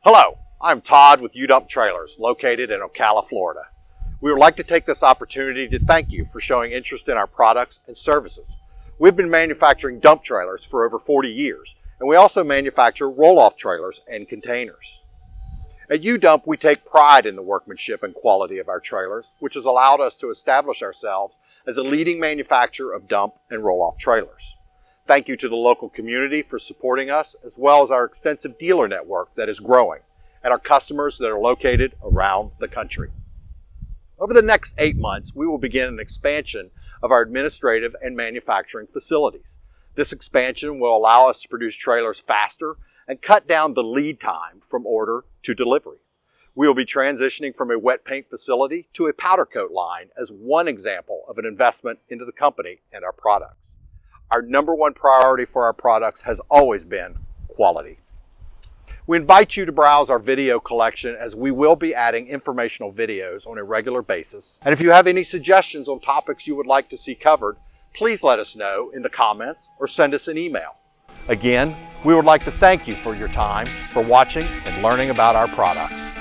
Hello, I'm Todd with U-Dump Trailers, located in Ocala, Florida. We would like to take this opportunity to thank you for showing interest in our products and services. We've been manufacturing dump trailers for over 40 years, and we also manufacture roll-off trailers and containers. At U-Dump, we take pride in the workmanship and quality of our trailers, which has allowed us to establish ourselves as a leading manufacturer of dump and roll-off trailers. Thank you to the local community for supporting us, as well as our extensive dealer network that is growing, and our customers that are located around the country. Over the next 8 months, we will begin an expansion of our administrative and manufacturing facilities. This expansion will allow us to produce trailers faster and cut down the lead time from order to delivery. We will be transitioning from a wet paint facility to a powder coat line as one example of an investment into the company and our products. Our number one priority for our products has always been quality. We invite you to browse our video collection, as we will be adding informational videos on a regular basis. And if you have any suggestions on topics you would like to see covered, please let us know in the comments or send us an email. Again, we would like to thank you for your time, for watching and learning about our products.